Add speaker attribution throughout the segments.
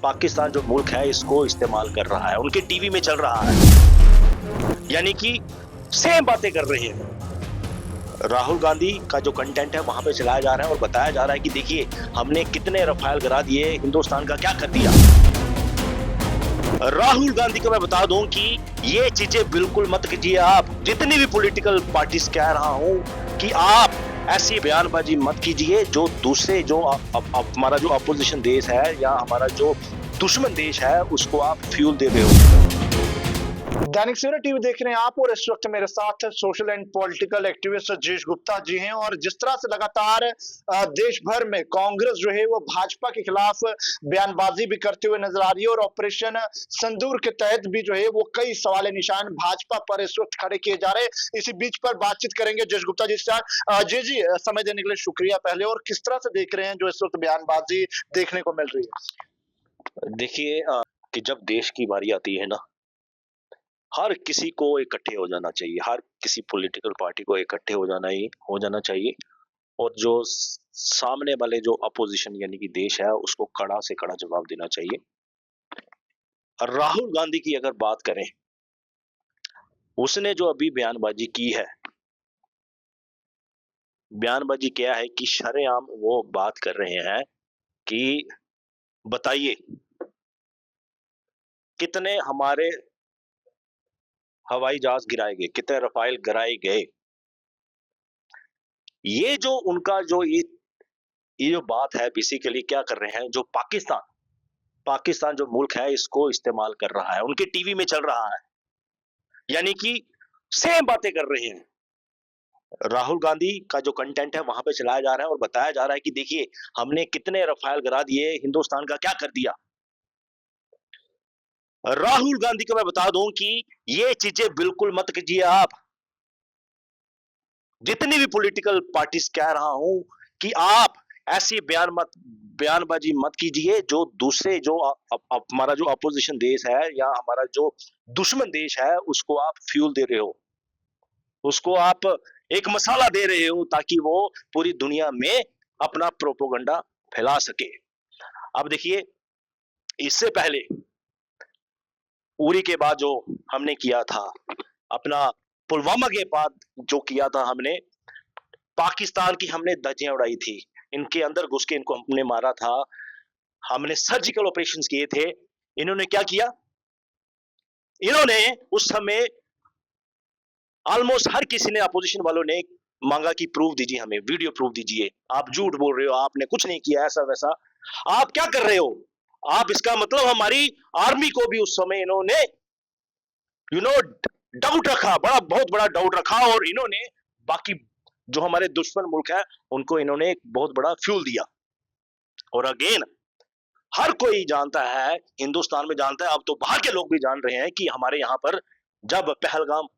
Speaker 1: पाकिस्तान जो मुल्क है इसको इस्तेमाल कर रहा है, उनके टीवी में चल रहा है, यानी कि सेम बातें कर रहे हैं। राहुल गांधी का जो कंटेंट है वहां पे चलाया जा रहा है और बताया जा रहा है कि देखिए हमने कितने रफाल गिरा दिए, हिंदुस्तान का क्या कर दिया। राहुल गांधी को मैं बता दूं कि ये चीजें बिल्कुल मत कीजिए। आप जितनी भी पॉलिटिकल पार्टीज कह रहा हूं कि आप ऐसी बयानबाजी मत कीजिए जो दूसरे जो हमारा जो अपोजिशन देश है या हमारा जो दुश्मन देश है उसको आप फ्यूल दे रहे हो।
Speaker 2: दैनिक सवेरा टीवी देख रहे हैं आप, और इस वक्त मेरे साथ social and political activist Rajesh Gupta ji हैं। और जिस तरह से लगातार देश भर में कांग्रेस जो है वो भाजपा के खिलाफ बयानबाजी भी करते हुए नजर आ रही है, और ऑपरेशन सिंदूर के तहत भी जो है वो कई सवाल निशान भाजपा पर इस वक्त खड़े किए जा रहे हैं। इसी बीच पर बातचीत करेंगे राजेश गुप्ता जी से। जी, समय देने के लिए शुक्रिया पहले। और किस तरह से देख रहे हैं जो इस वक्त बयानबाजी देखने को मिल रही है?
Speaker 1: देखिए कि जब देश की बारी आती है ना, हर किसी को इकट्ठे हो जाना चाहिए, हर किसी पॉलिटिकल पार्टी को इकट्ठे हो जाना चाहिए और जो सामने वाले जो अपोजिशन यानी कि देश है उसको कड़ा से कड़ा जवाब देना चाहिए। और राहुल गांधी की अगर बात करें, उसने जो अभी बयानबाजी की है, बयानबाजी क्या है कि शरेआम वो बात कर रहे हैं कि बताइए कितने हमारे हवाई जहाज गिराए गए, कितने रफाइल गिराए गए। ये जो उनका जो ये जो बात है बेसिकली क्या कर रहे हैं, जो पाकिस्तान जो मुल्क है इसको इस्तेमाल कर रहा है, उनके टीवी में चल रहा है, यानी कि सेम बातें कर रहे हैं। राहुल गांधी का जो कंटेंट है वहां पे चलाया जा रहा है और बताया जा रहा है कि देखिए हमने कितने रफाइल गिरा दिए, हिंदुस्तान का क्या कर दिया। राहुल गांधी को मैं बता दूं कि ये चीजें बिल्कुल मत कीजिए। आप जितनी भी पॉलिटिकल पार्टीज कह रहा हूं कि आप ऐसी बयानबाजी मत कीजिए जो दूसरे जो हमारा जो अपोजिशन देश है या हमारा जो दुश्मन देश है उसको आप फ्यूल दे रहे हो, उसको आप एक मसाला दे रहे हो ताकि वो पूरी दुनिया में अपना प्रोपोगंडा फैला सके। अब देखिए, इससे पहले उरी के बाद जो हमने किया था, अपना पुलवामा के बाद जो किया था हमने, पाकिस्तान की हमने धज्जियां उड़ाई थी, इनके अंदर घुस के इनको हमने मारा था, हमने सर्जिकल ऑपरेशंस किए थे। इन्होंने क्या किया, इन्होंने उस समय ऑलमोस्ट हर किसी ने, अपोजिशन वालों ने मांगा कि प्रूफ दीजिए, हमें वीडियो प्रूफ दीजिए, आप झूठ बोल रहे हो, आपने कुछ नहीं किया ऐसा वैसा, आप क्या कर रहे हो आप। इसका मतलब हमारी आर्मी को भी उस समय इन्होंने डाउट रखा, बहुत बड़ा डाउट रखा, और इन्होंने बाकी जो हमारे दुश्मन मुल्क है उनको इन्होंने एक बहुत बड़ा फ्यूल दिया। और अगेन हर कोई जानता है, हिंदुस्तान में जानता है, अब तो बाहर के लोग भी जान रहे हैं कि हमारे यहाँ पर जब पहलगाम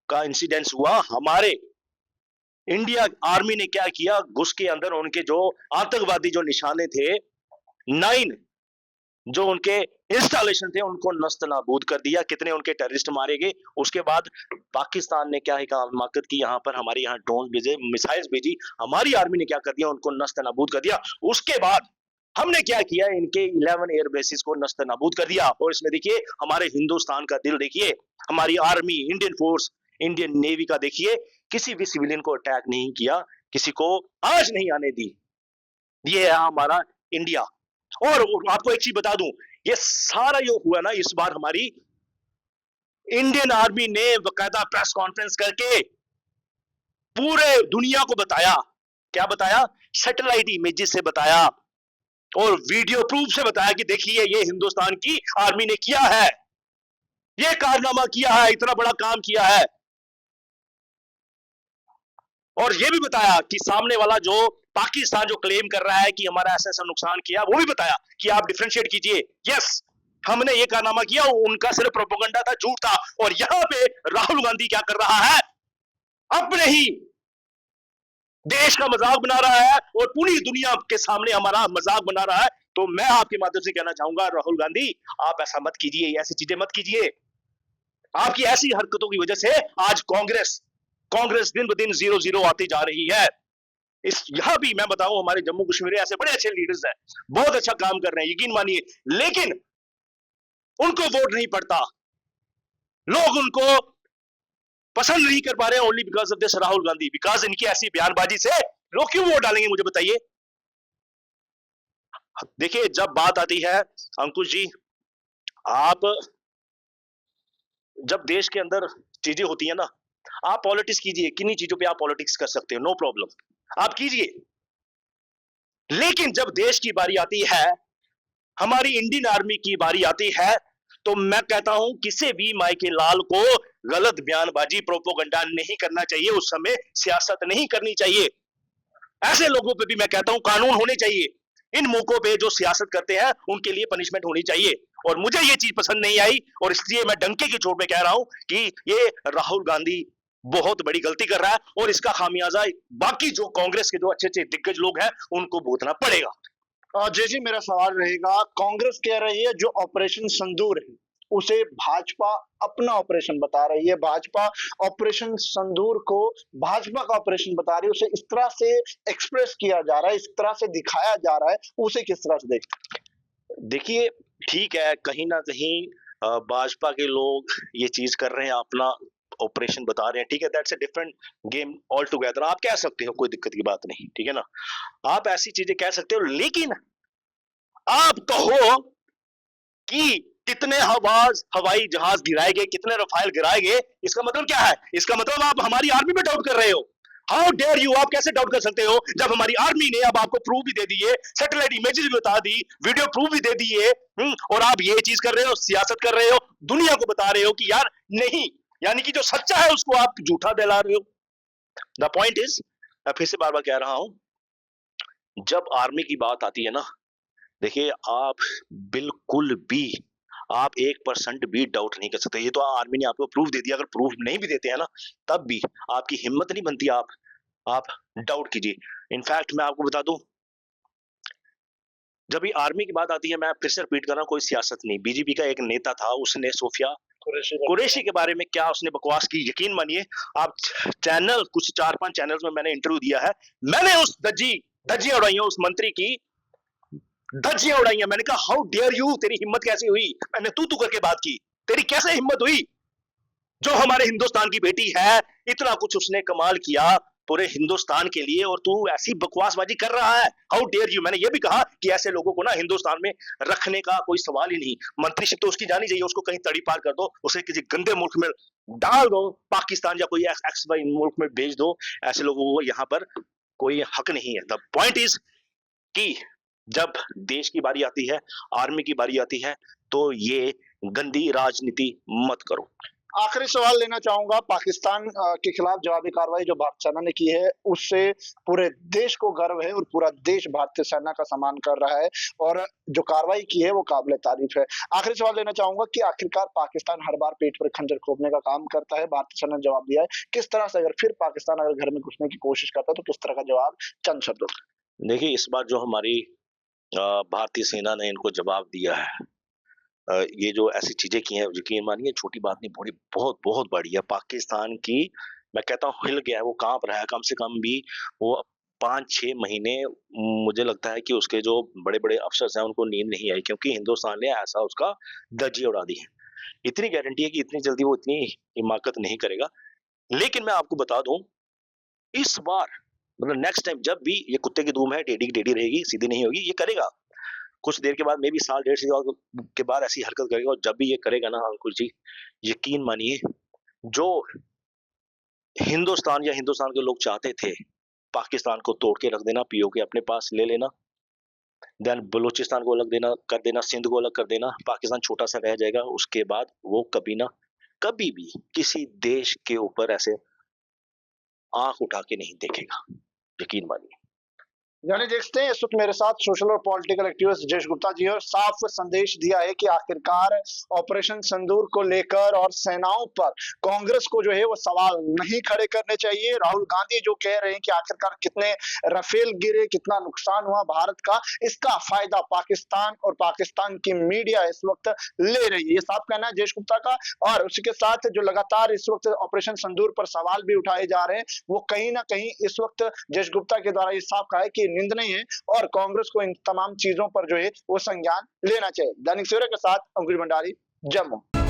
Speaker 1: का इंसिडेंस हुआ, हमारे इंडिया आर्मी ने क्या किया, घुस के अंदर उनके जो आतंकवादी जो निशाने थे, 9 जो उनके इंस्टॉलेशन थे उनको नस्त नाबूद कर दिया, कितने उनके टेररिस्ट मारे गए। उसके बाद पाकिस्तान ने क्या हिमाकत की, यहाँ पर हमारे यहाँ ड्रोन भेजे, मिसाइल्स भेजी, हमारी आर्मी ने क्या कर दिया, उनको नस्त नाबूद कर दिया। उसके बाद हमने क्या किया, इनके 11 एयर बेसिस को नस्त नाबूद कर दिया। और इसमें देखिए हमारे हिंदुस्तान का दिल देखिए, हमारी army, Indian force, Indian navy का देखिए, किसी भी सिविलियन को अटैक नहीं किया, किसी को आज नहीं आने दी। ये है हमारा इंडिया। और आपको एक चीज बता दूं, ये सारा जो हुआ ना, इस बार हमारी इंडियन आर्मी ने बकायदा प्रेस कॉन्फ्रेंस करके पूरे दुनिया को बताया। क्या बताया, सैटेलाइट इमेजेस से बताया और वीडियो प्रूफ से बताया कि देखिए ये हिंदुस्तान की आर्मी ने किया है, ये कारनामा किया है, इतना बड़ा काम किया है। और ये भी बताया कि सामने वाला जो पाकिस्तान जो क्लेम कर रहा है कि हमारा ऐसा ऐसा नुकसान किया, वो भी बताया कि आप डिफरेंशिएट कीजिए, यस हमने ये कारनामा किया, उनका सिर्फ प्रोपेगेंडा था, झूठ था। और यहां पे राहुल गांधी क्या कर रहा है, अपने ही देश का मजाक बना रहा है और पूरी दुनिया के सामने हमारा मजाक बना रहा है। तो मैं आपके माध्यम से कहना चाहूंगा, राहुल गांधी आप ऐसा मत कीजिए, ऐसी चीजें मत कीजिए। आपकी ऐसी हरकतों की वजह से आज कांग्रेस दिन ब दिन 0-0 आती जा रही है। यहाँ भी मैं बताऊं, हमारे जम्मू कश्मीर में ऐसे बड़े अच्छे लीडर्स हैं, बहुत अच्छा काम कर रहे हैं, यकीन मानिए, लेकिन उनको वोट नहीं पड़ता, लोग उनको पसंद नहीं कर पा रहे हैं only because of this Rahul Gandhi, because इनकी ऐसी बयानबाजी से लोग क्यों वोट डालेंगे, मुझे बताइए। देखिए, जब बात आती है अंकुश जी, आप जब देश के अंदर चीजें होती है ना, आप पॉलिटिक्स कीजिए, किन्हीं चीजों पे आप पॉलिटिक्स कर सकते हो, नो प्रॉब्लम, आप कीजिए। लेकिन जब देश की बारी आती है, हमारी इंडियन आर्मी की बारी आती है, तो मैं कहता हूं किसी भी मायके लाल को गलत बयानबाजी, प्रोपोगंडा नहीं करना चाहिए, उस समय सियासत नहीं करनी चाहिए। ऐसे लोगों पे भी मैं कहता हूं कानून होने चाहिए। इन मौकों पे जो सियासत करते हैं उनके लिए पनिशमेंट होनी चाहिए, और मुझे ये चीज पसंद नहीं आई, और इसलिए मैं डंके की चोट पे कह रहा हूं कि ये राहुल गांधी बहुत बड़ी गलती कर रहा है, और इसका खामियाजा बाकी जो कांग्रेस के जो अच्छे अच्छे दिग्गज लोग हैं उनको भुगतना पड़ेगा।
Speaker 2: जय जी, मेरा सवाल रहेगा, कांग्रेस कह रही है जो ऑपरेशन संदूर है उसे भाजपा अपना ऑपरेशन बता रही है, भाजपा ऑपरेशन संदूर को भाजपा का ऑपरेशन बता रही है, उसे इस तरह से एक्सप्रेस किया जा रहा है, इस तरह से दिखाया जा रहा है, उसे किस तरह से देखते
Speaker 1: देखिए, ठीक है, कहीं ना कहीं भाजपा के लोग ये चीज कर रहे हैं, अपना ऑपरेशन बता रहे हैं, ठीक है, that's a different game all together, आप कह सकते हो, कोई दिक्कत की बात नहीं, ठीक है ना, आप ऐसी चीजें कह सकते हो, लेकिन आप कहो कि कितने हवाई जहाज गिराए गए, कितने रफाइल गिराए गए, इसका मतलब क्या है, इसका मतलब आप हमारी आर्मी पे डाउट कर रहे हो। हाउ डेयर यू, आप कैसे डाउट कर सकते हो जब हमारी आर्मी ने अब आपको प्रूफ भी दे दिए, सैटेलाइट इमेजेस भी बता दी, वीडियो प्रूफ भी दे दिए, और आप ये चीज कर रहे हो, सियासत कर रहे हो, दुनिया को बता रहे हो कि यार नहीं, यानी कि जो सच्चा है उसको आप झूठा दिला रहे हो। द पॉइंट इज, मैं फिर से बार बार कह रहा हूं, जब आर्मी की बात आती है ना, देखिए, आप बिल्कुल भी, आप 1% भी डाउट नहीं कर सकते, ये तो आर्मी ने आपको प्रूफ दे दिया, अगर प्रूफ नहीं भी देते हैं ना, तब भी आपकी हिम्मत नहीं बनती, आप डाउट कीजिए। इनफैक्ट मैं आपको बता दूं, जब भी आर्मी की बात आती है, मैं फिर से रिपीट कर रहा हूं, कोई सियासत नहीं, बीजेपी का एक नेता था, उसने सोफिया कुरैशी के बारे में क्या उसने बकवास की, यकीन मानिए, आप चैनल, कुछ 4-5 चैनल्स में मैंने इंटरव्यू दिया है, मैंने उस धज्जियां उड़ाई उस मंत्री की, धज्जियां उड़ाई हैं, मैंने कहा हाउ डेयर यू, तेरी हिम्मत कैसे हुई, मैंने तू करके बात की, तेरी कैसे हिम्मत हुई, जो हमारे हिंदुस्तान की बेटी है, इतना कुछ उसने कमाल किया पूरे हिंदुस्तान के लिए, और तू ऐसी बकवासबाजी कर रहा है, हाउ डेयर यू। मैंने ये भी कहा कि ऐसे लोगों को ना हिंदुस्तान में रखने का कोई सवाल ही नहीं, मंत्रीशिप तो उसकी जानी चाहिए, उसको कहीं तड़ी पार कर दो, उसे किसी गंदे मुल्क में डाल दो, पाकिस्तान या कोई एक्स वाई मुल्क में भेज दो, ऐसे लोगों को यहाँ पर कोई हक नहीं है। द पॉइंट इज कि जब देश की बारी आती है, आर्मी की बारी आती है, तो ये गंदी राजनीति मत करो।
Speaker 2: आखिरी सवाल लेना चाहूंगा, पाकिस्तान के खिलाफ जवाबी कार्रवाई जो भारत सेना ने की है उससे पूरे देश को गर्व है और पूरा देश भारतीय सेना का सम्मान कर रहा है, और जो कार्रवाई की है वो काबिल तारीफ है। आखिरी सवाल लेना चाहूंगा कि आखिरकार पाकिस्तान हर बार पेट पर खंजर खोपने का काम करता है, भारतीय सेना ने जवाब दिया है, किस तरह से अगर फिर पाकिस्तान अगर घर में घुसने की कोशिश करता है तो किस तरह का जवाब, चंद शब्दों में।
Speaker 1: देखिए, इस बार जो हमारी भारतीय सेना ने इनको जवाब दिया है, ये जो ऐसी चीजें की हैं, यकीन मानिए छोटी बात नहीं, बड़ी बहुत बहुत बड़ी है, पाकिस्तान की, मैं कहता हूँ हिल गया है, वो कांप रहा है, कम से कम भी वो 5-6 महीने, मुझे लगता है कि उसके जो बड़े बड़े अफसर हैं उनको नींद नहीं आई, क्योंकि हिंदुस्तान ने ऐसा उसका धज्जियां उड़ा दी है। इतनी गारंटी है कि इतनी जल्दी वो इतनी हिमाकत नहीं करेगा। लेकिन मैं आपको बता दूं, इस बार मतलब नेक्स्ट टाइम जब भी ये कुत्ते की धूम है, टेढ़ी की टेढ़ी रहेगी, सीधी नहीं होगी, ये करेगा, कुछ देर के बाद, मे बी साल 1.5 साल के बाद ऐसी हरकत करेगा, और जब भी ये करेगा ना अंकुर जी, यकीन मानिए, जो हिंदुस्तान या हिंदुस्तान के लोग चाहते थे पाकिस्तान को तोड़ के रख देना, पीओके अपने पास ले लेना, देन बलूचिस्तान को अलग देना कर देना, सिंध को अलग कर देना, पाकिस्तान छोटा सा रह जाएगा, उसके बाद वो कभी ना कभी भी किसी देश के ऊपर ऐसे आंख उठा के नहीं देखेगा, यकीन मानिए।
Speaker 2: यानी देखते हैं इस वक्त मेरे साथ सोशल और पॉलिटिकल एक्टिविस्ट जयेश गुप्ता जी है और साफ संदेश दिया है कि आखिरकार ऑपरेशन सिंदूर को लेकर और सेनाओं पर कांग्रेस को जो है वो सवाल नहीं खड़े करने चाहिए। राहुल गांधी जो कह रहे हैं कि आखिरकार कितने राफेल गिरे, कितना नुकसान हुआ भारत का, इसका फायदा पाकिस्तान और पाकिस्तान की मीडिया इस वक्त ले रही है, ये साफ कहना है जयेश गुप्ता का। और उसके साथ जो लगातार इस वक्त ऑपरेशन सिंदूर पर सवाल भी उठाए जा रहे हैं, वो कहीं ना कहीं इस वक्त जयेश गुप्ता के द्वारा ये साफ कहा है कि निंदनीय है और कांग्रेस को इन तमाम चीजों पर जो है वो संज्ञान लेना चाहिए। दैनिक सवेरा के साथ अंकुश भंडारी, जम्मू।